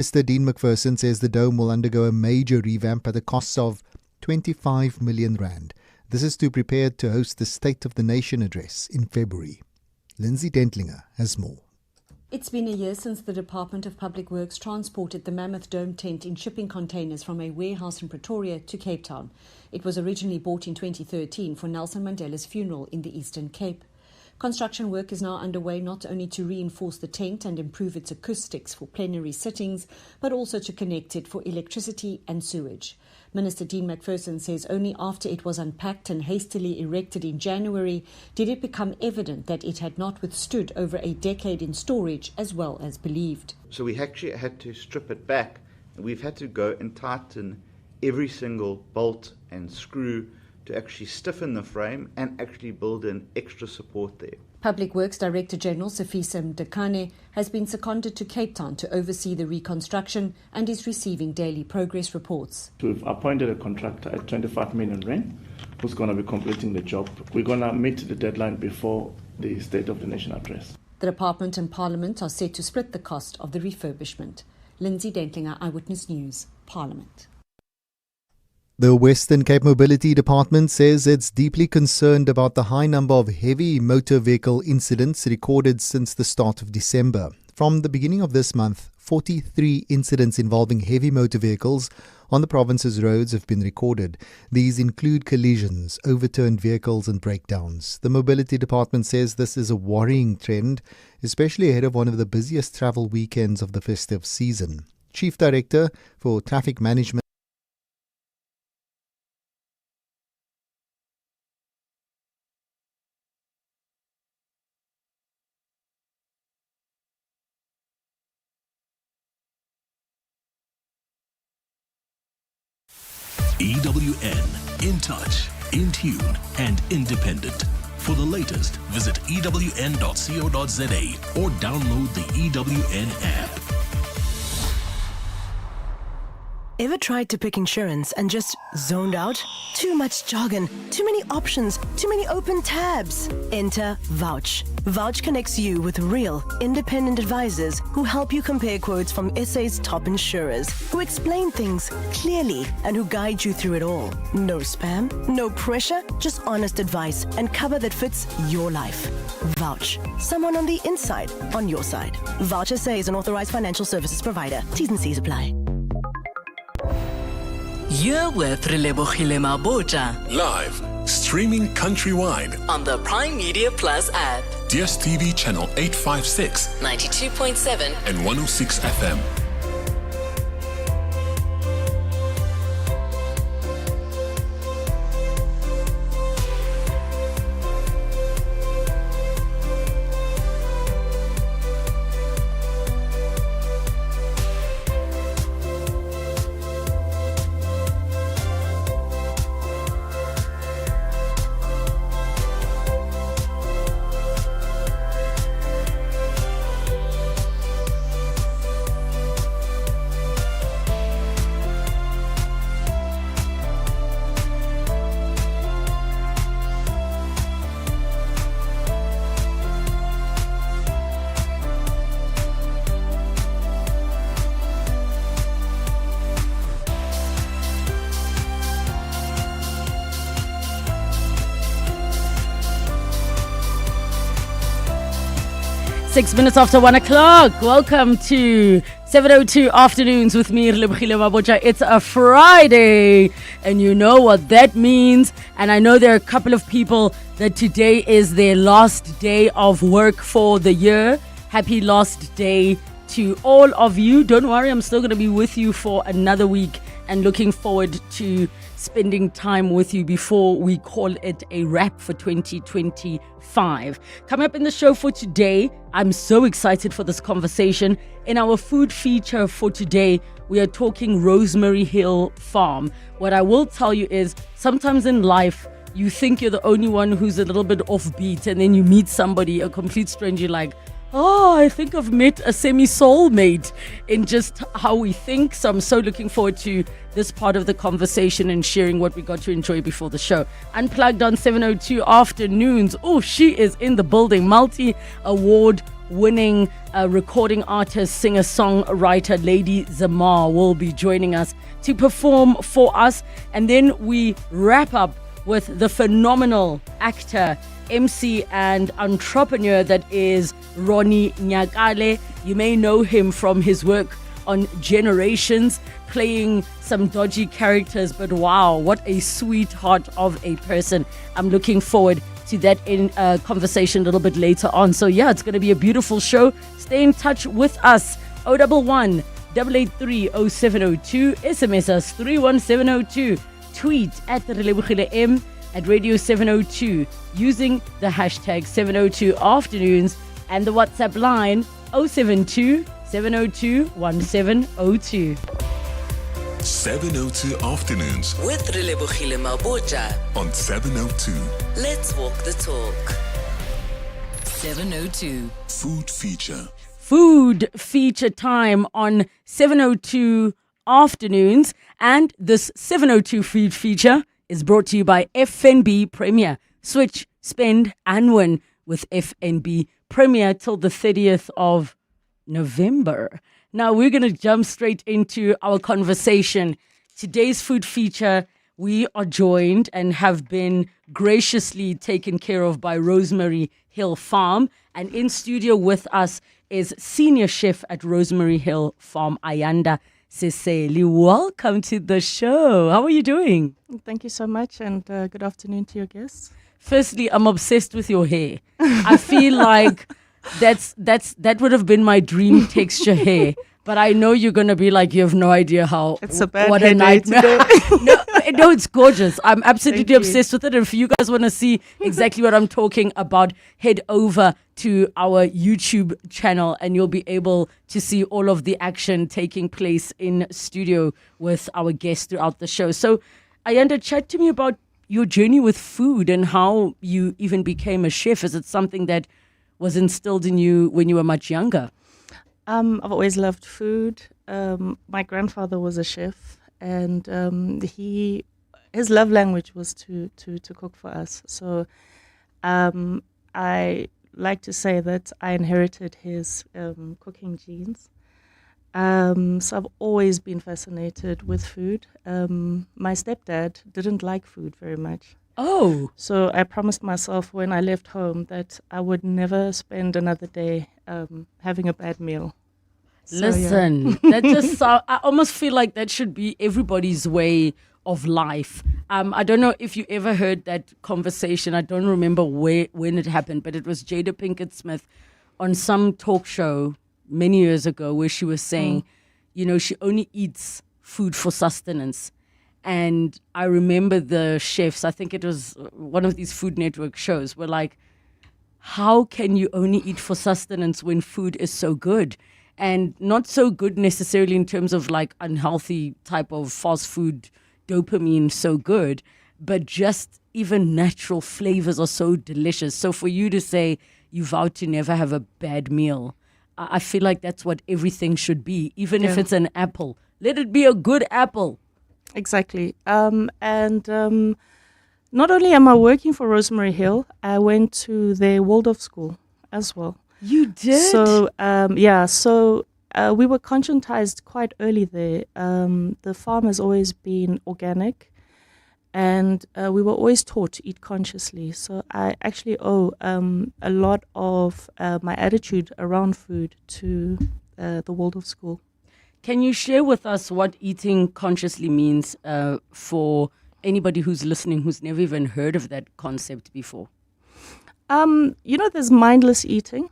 Mr. Dean McPherson says the dome will undergo a major revamp at a cost of 25 million rand. This is to prepare to host the State of the Nation address in February. Lindsay Dentlinger has more. It's been a year since the Department of Public Works transported the Mammoth Dome tent in shipping containers from a warehouse in Pretoria to Cape Town. It was originally bought in 2013 for Nelson Mandela's funeral in the Eastern Cape. Construction work is now underway not only to reinforce the tent and improve its acoustics for plenary sittings, but also to connect it for electricity and sewage. Minister Dean McPherson says only after it was unpacked and hastily erected in January did it become evident that it had not withstood over a decade in storage as well as believed. So we actually had to strip it back, and we've had to go and tighten every single bolt and screw to actually stiffen the frame and actually build in extra support there. Public Works Director General Safisa Mdekane has been seconded to Cape Town to oversee the reconstruction and is receiving daily progress reports. We've appointed a contractor at 25 million rand who's going to be completing the job. We're going to meet the deadline before the State of the Nation address. The Department and Parliament are set to split the cost of the refurbishment. Lindsay Dentlinger, Eyewitness News, Parliament. The Western Cape Mobility Department says it's deeply concerned about the high number of heavy motor vehicle incidents recorded since the start of December. From the beginning of this month, 43 incidents involving heavy motor vehicles on the province's roads have been recorded. These include collisions, overturned vehicles and breakdowns. The Mobility Department says this is a worrying trend, especially ahead of one of the busiest travel weekends of the festive season. Chief Director for Traffic Management EWN, in touch, in tune, and independent. For the latest, visit ewn.co.za or download the EWN app. Ever tried to pick insurance and just zoned out? Too much jargon, too many options, too many open tabs. Enter Vouch. Vouch connects you with real, independent advisors who help you compare quotes from SA's top insurers, who explain things clearly and who guide you through it all. No spam, no pressure, just honest advice and cover that fits your life. Vouch. Someone on the inside, on your side. Vouch SA is an authorized financial services provider. T's and C's apply. You're with Relebogile Mabotja. Live, streaming countrywide On the Prime Media Plus app. DSTV channel 856, 92.7 and 106 FM. Six minutes after 1 o'clock. Welcome to 7:02 Afternoons with me, Relebogile Mabotja. It's a Friday, and you know what that means. And I know there are a couple of people that today is their last day of work for the year. Happy last day to all of you. Don't worry, I'm still going to be with you for another week and looking forward to spending time with you before we call it a wrap for 2025. Coming up in the show for today, I'm so excited for this conversation. In our food feature for today, we are talking Rosemary Hill Farm. What I will tell you is sometimes in life, you think you're the only one who's a little bit offbeat, and then you meet somebody, a complete stranger, like, oh, I think I've met a semi-soulmate in just how we think. So I'm so looking forward to this part of the conversation and sharing what we got to enjoy before the show. Unplugged on 7:02 Afternoons. Oh, she is in the building. Multi-award winning recording artist, singer, songwriter Lady Zamar will be joining us to perform for us. And then we wrap up with the phenomenal actor, MC and entrepreneur that is Ronnie Nyakale. You may know him from his work on Generations, playing some dodgy characters, but wow, what a sweetheart of a person. I'm looking forward to that in conversation a little bit later on. So yeah, it's going to be a beautiful show. Stay in touch with us. 011 883 0702, SMS us 31702, tweet at Relebogile M, at Radio 702 using the hashtag 702 afternoons, and the WhatsApp line 072 702 1702. 702 Afternoons With Relebogile Mabotja. on 702 Let's walk the talk. 702. Food Feature. Food feature time on 702 Afternoons, and this 702 food feature is brought to you by FNB Premier. Switch, spend and win with FNB Premier till the 30th of November. Now we're going to jump straight into our conversation. Today's food feature, we are joined and have been graciously taken care of by Rosemary Hill Farm. And in studio with us is senior chef at Rosemary Hill Farm, Ayanda Siseli. Welcome to the show. How are you doing? Thank you so much, and good afternoon to your guests. Firstly, I'm obsessed with your hair. I feel like that would have been my dream texture hair. But I know you're going to be like, you have no idea how. It's a bad what hair a day nightmare. today. No, it's gorgeous. I'm absolutely Thank you. obsessed with it. And if you guys want to see exactly what I'm talking about, head over to our YouTube channel and you'll be able to see all of the action taking place in studio with our guests throughout the show. So, Ayanda, chat to me about your journey with food and how you even became a chef. Is it something that was instilled in you when you were much younger? I've always loved food. My grandfather was a chef, and his love language was to cook for us. So I like to say that I inherited his cooking genes. So I've always been fascinated with food. My stepdad didn't like food very much. Oh. So I promised myself when I left home that I would never spend another day having a bad meal. So, Listen, that just I almost feel like that should be everybody's way of life. I don't know if you ever heard that conversation. I don't remember when it happened, but it was Jada Pinkett Smith on some talk show many years ago where she was saying, you know, she only eats food for sustenance. And I remember the chefs, I think it was one of these Food Network shows, were like, how can you only eat for sustenance when food is so good? And not so good necessarily in terms of like unhealthy type of fast food dopamine, so good, but just even natural flavors are so delicious. So for you to say you vowed to never have a bad meal, I feel like that's what everything should be, even if it's an apple. Let it be a good apple. Exactly. Not only am I working for Rosemary Hill, I went to their Waldorf school as well. You did? So, we were conscientized quite early there. The farm has always been organic, and we were always taught to eat consciously. So I actually owe a lot of my attitude around food to the Waldorf school. Can you share with us what eating consciously means for anybody who's listening who's never even heard of that concept before? There's mindless eating.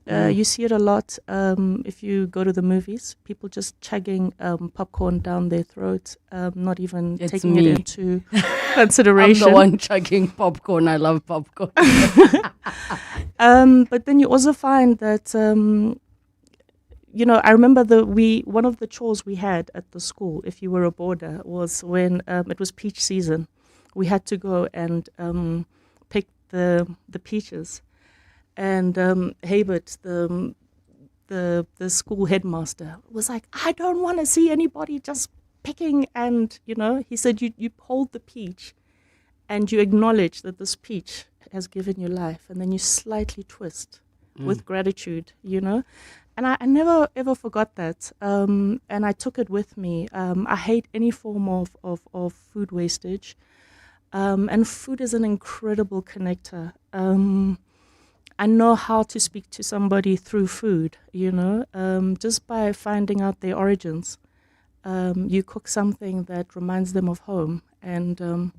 You see it a lot if you go to the movies. People just chugging popcorn down their throats, not even taking it into consideration. I'm the one chugging popcorn. I love popcorn. But then you also find that, I remember one of the chores we had at the school, if you were a boarder, was when it was peach season. We had to go and pick the peaches. And Habert, the school headmaster, was like, I don't want to see anybody just picking. And, he said, you hold the peach and you acknowledge that this peach has given you life. And then you slightly twist with gratitude, you know. And I never ever forgot that. And I took it with me. I hate any form of food wastage. And food is an incredible connector. I know how to speak to somebody through food, you know, just by finding out their origins. You cook something that reminds them of home, and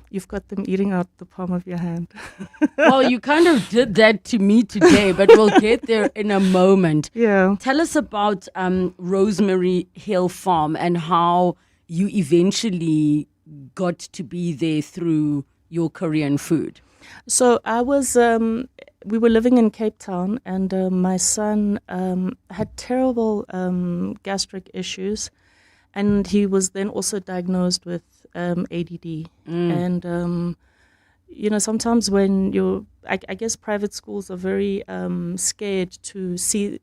you've got them eating out the palm of your hand. Well, you kind of did that to me today, but we'll get there in a moment. Yeah. Tell us about Rosemary Hill Farm and how you eventually got to be there through your career in food. So I was, we were living in Cape Town, and my son had terrible gastric issues, and he was then also diagnosed with ADD. And, you know, sometimes when you're, I guess private schools are very scared to see,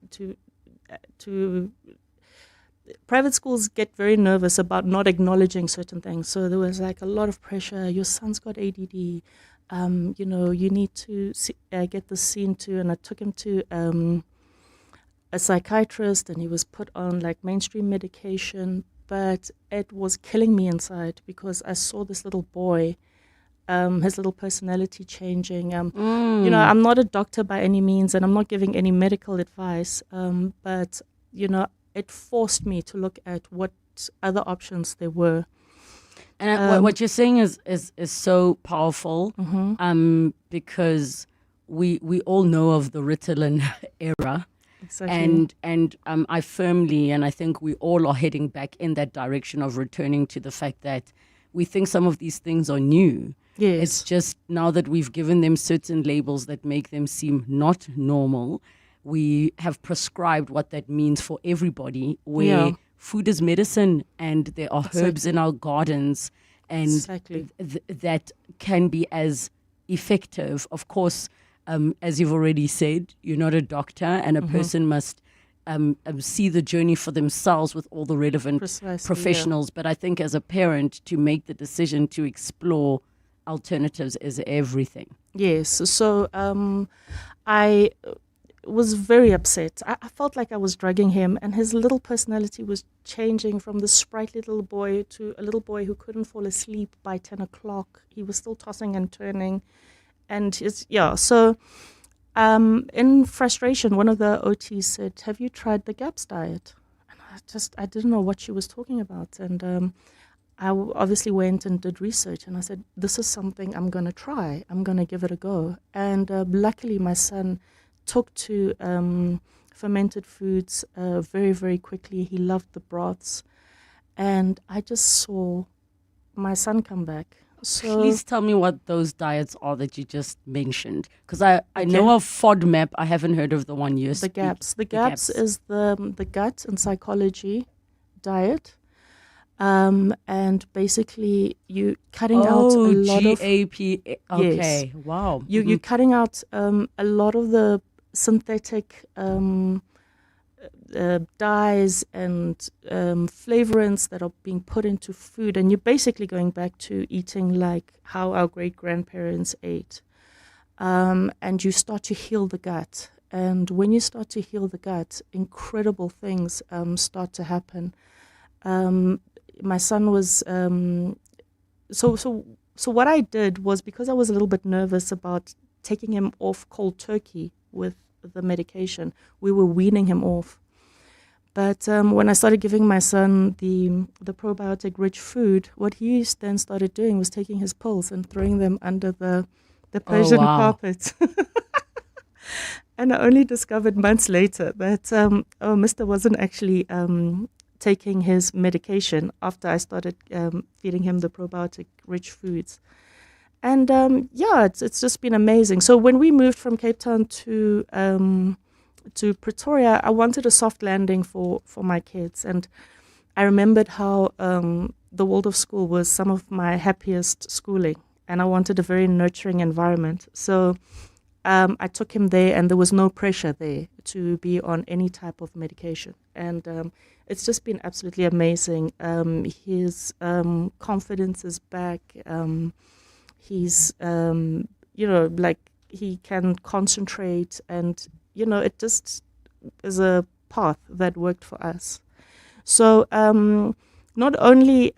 private schools get very nervous about not acknowledging certain things. So there was like a lot of pressure. Your son's got ADD. You know, you need to get this seen to. And I took him to a psychiatrist, and he was put on like mainstream medication. But it was killing me inside because I saw this little boy, his little personality changing. You know, I'm not a doctor by any means, and I'm not giving any medical advice. But, you know, it forced me to look at what other options there were. And what you're saying is so powerful, because we all know of the Ritalin era. Exactly. And I firmly, and I think we all are heading back in that direction of returning to the fact that we think some of these things are new. Yes. It's just now that we've given them certain labels that make them seem not normal, we have prescribed what that means for everybody, where food is medicine and there are herbs in our gardens, and that can be as effective. Of course, as you've already said, you're not a doctor, and a person must see the journey for themselves with all the relevant professionals. But I think as a parent, to make the decision to explore alternatives is everything. Yes. So I was very upset. I felt like I was drugging him, and his little personality was changing from the sprightly little boy to a little boy who couldn't fall asleep by 10 o'clock. He was still tossing and turning. And so in frustration, one of the OTs said, "Have you tried the GAPS diet?" And I didn't know what she was talking about. And I obviously went and did research, and I said, "This is something I'm going to try. I'm going to give it a go." And luckily, my son took to fermented foods very, very quickly. He loved the broths. And I just saw my son come back. So please tell me what those diets are that you just mentioned, because I know of FODMAP. I haven't heard of the one you The GAPS. The GAPS is the gut and psychology diet, and basically you cutting out a lot of GAP. Okay, yes. Wow. You're cutting out a lot of the synthetic dyes and flavorants that are being put into food, and you're basically going back to eating like how our great-grandparents ate. And you start to heal the gut. And when you start to heal the gut, incredible things start to happen. My son was... So what I did was, because I was a little bit nervous about taking him off cold turkey with the medication, we were weaning him off. But when I started giving my son the probiotic-rich food, what he then started doing was taking his pills and throwing them under the Persian carpet. And I only discovered months later that Mr. wasn't actually taking his medication after I started feeding him the probiotic-rich foods. And it's just been amazing. So when we moved from Cape Town to Pretoria, I wanted a soft landing for my kids. And I remembered how the Waldorf School was some of my happiest schooling, and I wanted a very nurturing environment. So I took him there, and there was no pressure there to be on any type of medication. And it's just been absolutely amazing. His confidence is back. He's, he can concentrate, and it just is a path that worked for us. So not only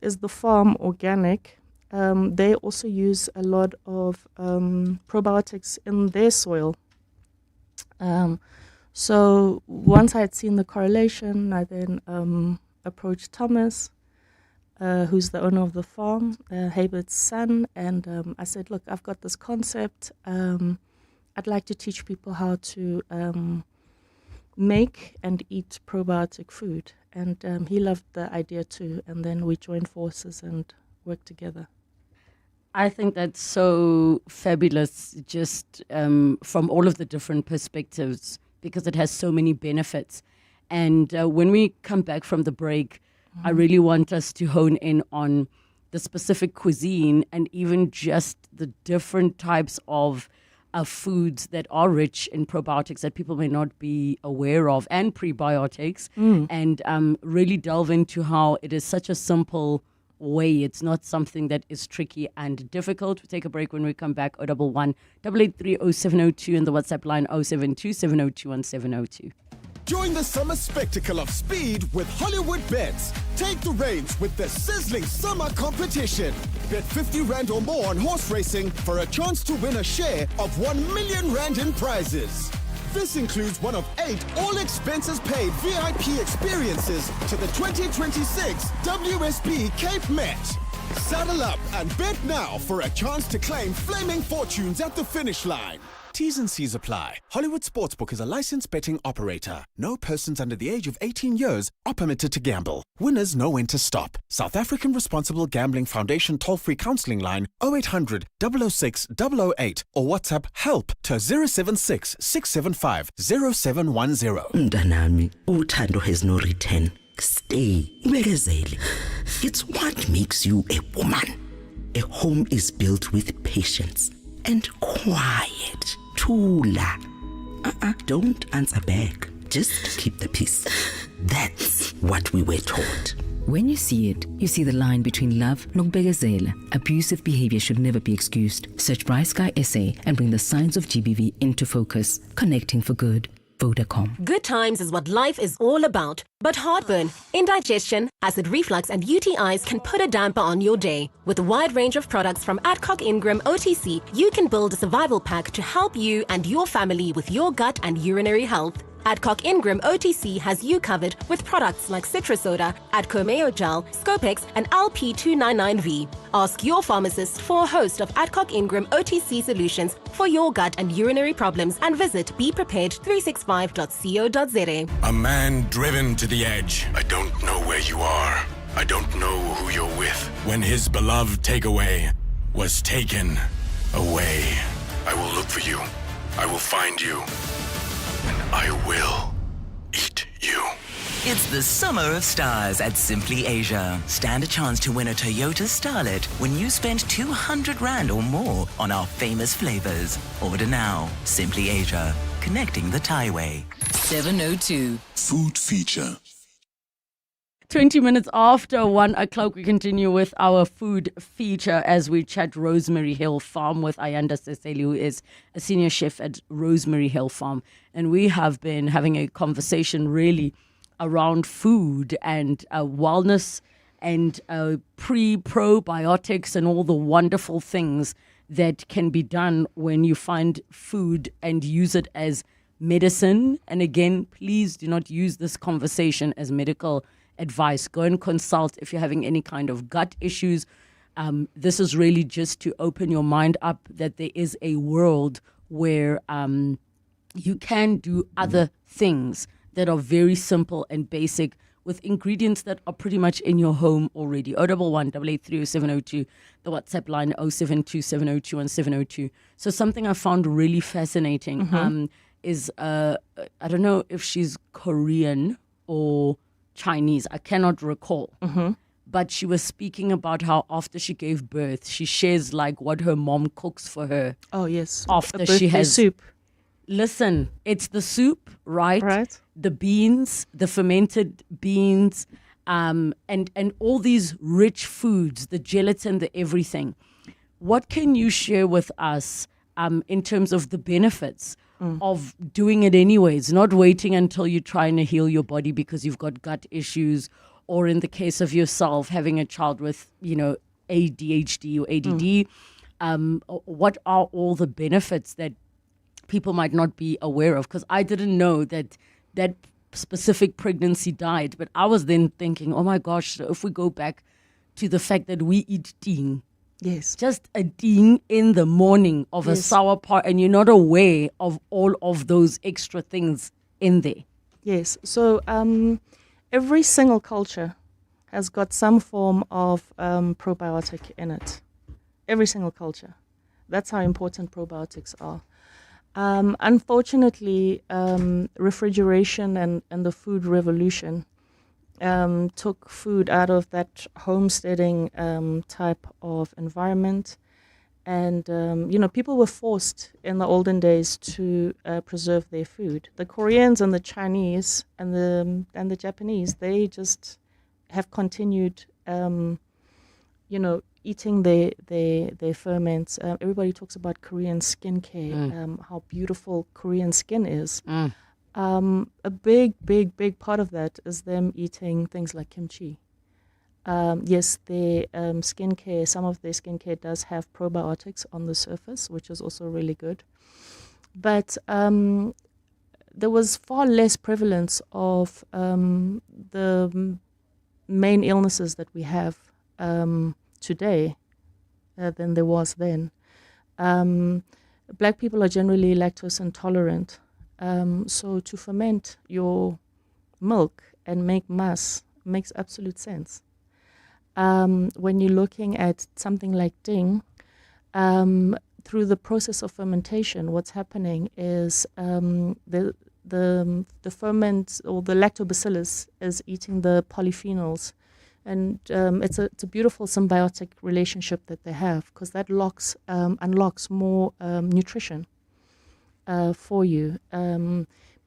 is the farm organic, they also use a lot of probiotics in their soil. So once I had seen the correlation, I then approached Thomas, who's the owner of the farm, Habert's son, and I said, look, I've got this concept. I'd like to teach people how to make and eat probiotic food. And he loved the idea too. And then we joined forces and worked together. I think that's so fabulous, just from all of the different perspectives, because it has so many benefits. And when we come back from the break, I really want us to hone in on the specific cuisine and even just the different types of foods that are rich in probiotics that people may not be aware of, and prebiotics, and really delve into how it is such a simple way. It's not something that is tricky and difficult. We'll take a break. When we come back. 011 883 0702 and the WhatsApp line 072 702 1702. Join the summer spectacle of speed with Hollywood Bets. Take the reins with the sizzling summer competition. Bet 50 Rand or more on horse racing for a chance to win a share of 1 million Rand in prizes. This includes one of 8 all expenses paid VIP experiences to the 2026 WSB Cape Met. Saddle up and bet now for a chance to claim flaming fortunes at the finish line. T's and C's apply. Hollywood Sportsbook is a licensed betting operator. No persons under the age of 18 years are permitted to gamble. Winners know when to stop. South African Responsible Gambling Foundation toll-free counselling line 0800 006 008 or WhatsApp help to 076 675 0710. Mntanami, uthando has no return. Stay. Ubekezele. It's what makes you a woman. A home is built with patience and quiet. Tula. Don't answer back. Just keep the peace. That's what we were taught. When you see it, you see the line between love and nokubegezela. Abusive behavior should never be excused. Search Bright Sky SA and bring the signs of GBV into focus. Connecting for good. Vodacom. Good times is what life is all about. But heartburn, indigestion, acid reflux and UTIs can put a damper on your day. With a wide range of products from Adcock Ingram OTC, you can build a survival pack to help you and your family with your gut and urinary health. Adcock Ingram OTC has you covered with products like Citra Soda, Adco Mayo Gel, Scopex, and LP299V. Ask your pharmacist for a host of Adcock Ingram OTC solutions for your gut and urinary problems and visit beprepared365.co.za. A man driven to the edge. I don't know where you are. I don't know who you're with. When his beloved takeaway was taken away. I will look for you. I will find you. And I will eat you. It's the summer of stars at Simply Asia. Stand a chance to win a Toyota Starlet when you spend 200 Rand or more on our famous flavors. Order now. Simply Asia. Connecting the Thaiway. 702. Food feature. 20 minutes after 1 o'clock, we continue with our food feature as we chat Rosemary Hill Farm with Ayanda Seseli, who is a senior chef at Rosemary Hill Farm. And we have been having a conversation really around food and wellness and probiotics and all the wonderful things that can be done when you find food and use it as medicine. And again, please do not use this conversation as medical advice. Go and consult if you're having any kind of gut issues. This is really just to open your mind up that there is a world where you can do other things that are very simple and basic with ingredients that are pretty much in your home already. 011 883 0702, the WhatsApp line 072 702 1702. So something I found really fascinating is, I don't know if she's Korean or Chinese, I cannot recall. But she was speaking about how after she gave birth, she shares like what her mom cooks for her. Oh, yes. After she has soup. Listen, it's the soup, right? Right. The beans, the fermented beans, and all these rich foods, the gelatin, the everything. What can you share with us in terms of the benefits of doing it anyways, not waiting until you're trying to heal your body because you've got gut issues, or in the case of yourself, having a child with, ADHD or ADD. What are all the benefits that people might not be aware of? Because I didn't know that specific pregnancy diet, but I was then thinking, oh my gosh, so if we go back to the fact that we eat ding, yes, just a ding in the morning of a sour part, and you're not aware of all of those extra things in there. Yes, so every single culture has got some form of probiotic in it. Every single culture. That's how important probiotics are. Unfortunately, refrigeration and the food revolution took food out of that homesteading type of environment. And, people were forced in the olden days to preserve their food. The Koreans and the Chinese and the Japanese, they just have continued, eating their ferments. Everybody talks about Korean skincare, how beautiful Korean skin is. A big part of that is them eating things like kimchi. Yes, their skincare, some of their skincare does have probiotics on the surface, which is also really good. But there was far less prevalence of the main illnesses that we have today than there was then. Black people are generally lactose intolerant. So to ferment your milk and make mass makes absolute sense. When you're looking at something like ding, through the process of fermentation, what's happening is the ferment or the lactobacillus is eating the polyphenols, and it's a beautiful symbiotic relationship that they have, because that unlocks more nutrition for you.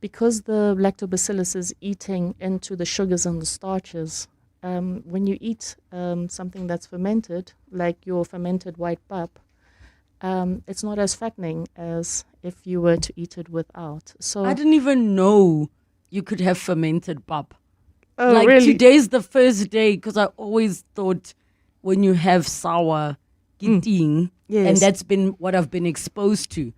Because the lactobacillus is eating into the sugars and the starches, when you eat something that's fermented, like your fermented white pap, it's not as fattening as if you were to eat it without. So I didn't even know you could have fermented pap. Oh, like really? Today's the first day, because I always thought when you have sour giting, and that's been what I've been exposed to.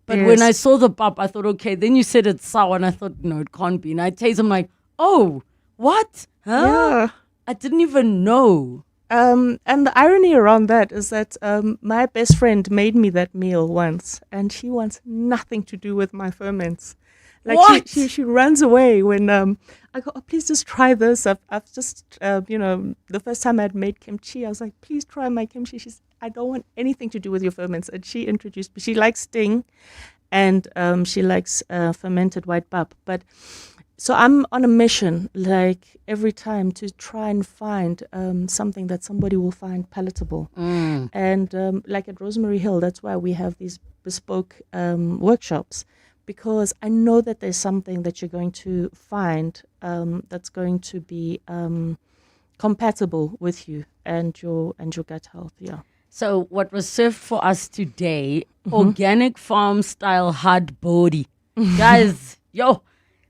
But when I saw the pap, I thought, okay, then you said it's sour, and I thought, no, it can't be. And I taste, I'm like, oh, what? Huh? Yeah. I didn't even know. And the irony around that is that my best friend made me that meal once, and she wants nothing to do with my ferments. Like what? She runs away when I go, oh, please just try this. I've just, the first time I'd made kimchi, I was like, please try my kimchi. She's, I don't want anything to do with your ferments. And she introduced me. She likes sting, and she likes fermented white pap. But so I'm on a mission, like every time, to try and find something that somebody will find palatable. And like at Rosemary Hill, that's why we have these bespoke workshops, because I know that there's something that you're going to find that's going to be compatible with you and your gut health. Yeah. So what was served for us today, organic farm style hard body. Guys,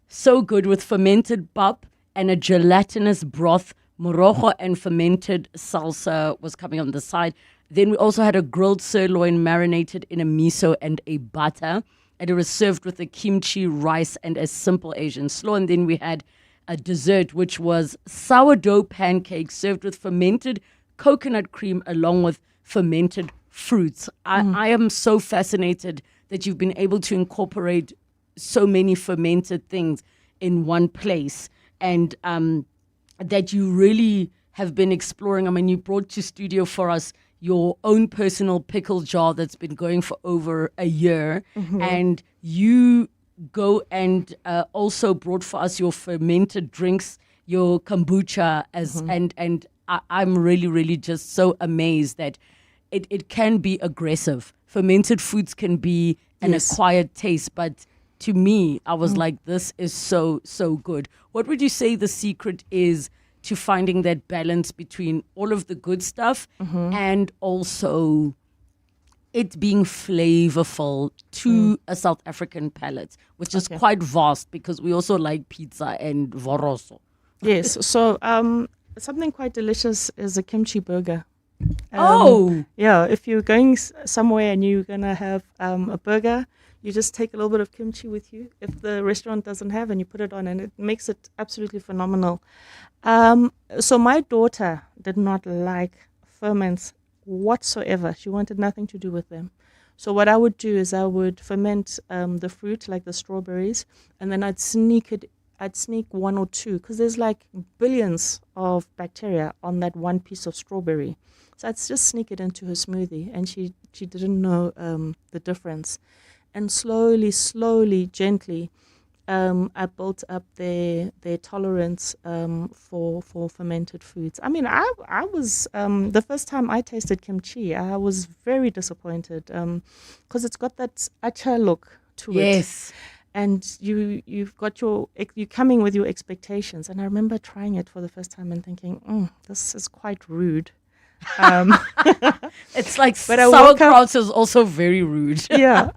so good, with fermented pap and a gelatinous broth. Morogo and fermented salsa was coming on the side. Then we also had a grilled sirloin marinated in a miso and a butter. And it was served with a kimchi, rice, and a simple Asian slaw. And then we had a dessert, which was sourdough pancakes served with fermented coconut cream along with fermented fruits. I am so fascinated that you've been able to incorporate so many fermented things in one place, and that you really have been exploring. I mean, you brought to studio for us your own personal pickle jar that's been going for over a year, and you go and also brought for us your fermented drinks, your kombucha, and I'm really just so amazed that it can be aggressive. Fermented foods can be an acquired taste, but to me, I was like, this is so good. What would you say the secret is to finding that balance between all of the good stuff and also it being flavorful to a South African palate, which is quite vast because we also like pizza and voroso. Yes. So something quite delicious is a kimchi burger. Yeah, if you're going somewhere and you're going to have a burger, you just take a little bit of kimchi with you if the restaurant doesn't have, and you put it on, and it makes it absolutely phenomenal. So my daughter did not like ferments whatsoever. She wanted nothing to do with them. So what I would do is I would ferment the fruit, like the strawberries, and then I'd sneak one or two, because there's like billions of bacteria on that one piece of strawberry. So I'd just sneak it into her smoothie, and she didn't know the difference. And slowly, gently, I built up their tolerance for fermented foods. I mean, I was the first time I tasted kimchi, I was very disappointed because it's got that acha look to it. Yes. And you're coming with your expectations. And I remember trying it for the first time and thinking, this is quite rude. It's like sauerkraut is also very rude. Yeah.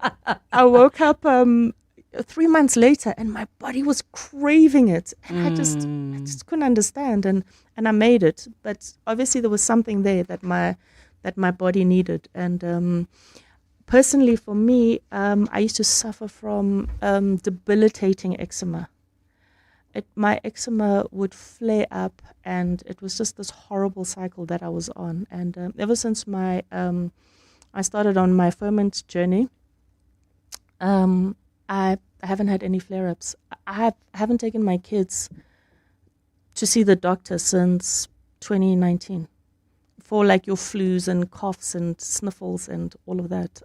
I woke up 3 months later and my body was craving it. And I just couldn't understand. And I made it. But obviously there was something there that my body needed. And personally for me, I used to suffer from debilitating eczema. My eczema would flare up, and it was just this horrible cycle that I was on. And ever since I started on my ferment journey, I haven't had any flare-ups. I haven't taken my kids to see the doctor since 2019 for like your flus and coughs and sniffles and all of that.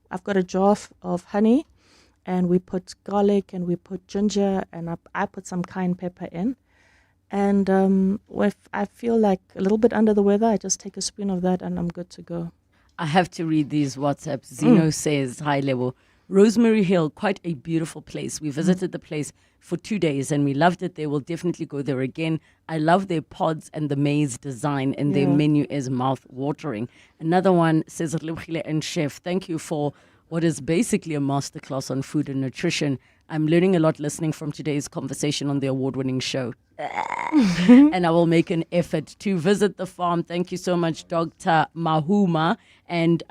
I've got a jar of honey, and we put garlic and we put ginger, and I put some cayenne pepper in. And if I feel like a little bit under the weather, I just take a spoon of that and I'm good to go. I have to read these WhatsApps. Zeno says, hi, Lebo. Rosemary Hill, quite a beautiful place. We visited the place for 2 days and we loved it. They will definitely go there again. I love their pods and the maize design, and their menu is mouth-watering. Another one says, Relebogile and Chef, thank you for what is basically a masterclass on food and nutrition. I'm learning a lot listening from today's conversation on the award-winning show. And I will make an effort to visit the farm. Thank you so much, Dr. Mahuma. And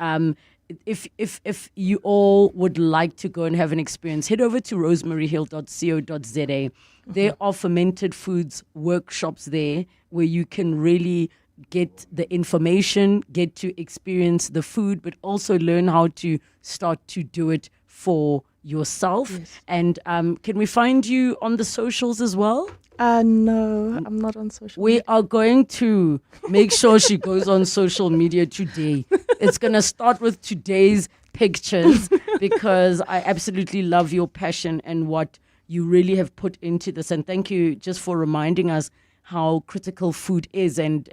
if you all would like to go and have an experience, head over to rosemaryhill.co.za. There are fermented foods workshops there where you can really get the information, get to experience the food, but also learn how to start to do it for yourself. Yes. And can we find you on the socials as well? No, I'm not on social media. We are going to make sure she goes on social media today. It's going to start with today's pictures because I absolutely love your passion and what you really have put into this. And thank you just for reminding us how critical food is and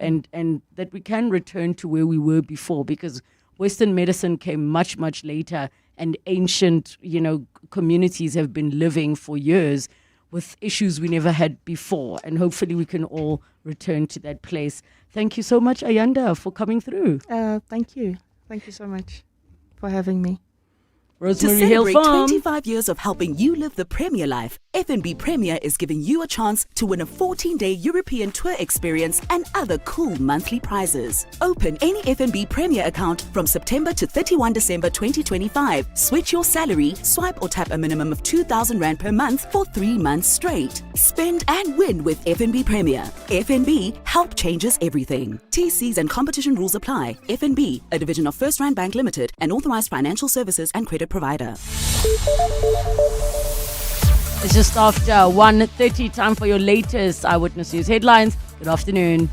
that we can return to where we were before, because Western medicine came much, much later, and ancient, communities have been living for years with issues we never had before. And hopefully we can all return to that place. Thank you so much, Ayanda, for coming through. Thank you. Thank you so much for having me. Rosemary Hill Farm. 25 years of helping you live the Premier life, FNB Premier is giving you a chance to win a 14-day European tour experience and other cool monthly prizes. Open any FNB Premier account from September to 31 December 2025. Switch your salary, swipe or tap a minimum of 2,000 Rand per month for 3 months straight. Spend and win with FNB Premier. FNB, help changes everything. TCs and competition rules apply. FNB, a division of First Rand Bank Limited, an authorized financial services and credit provider. It's just after 1:30, time for your latest Eyewitness News headlines. Good afternoon.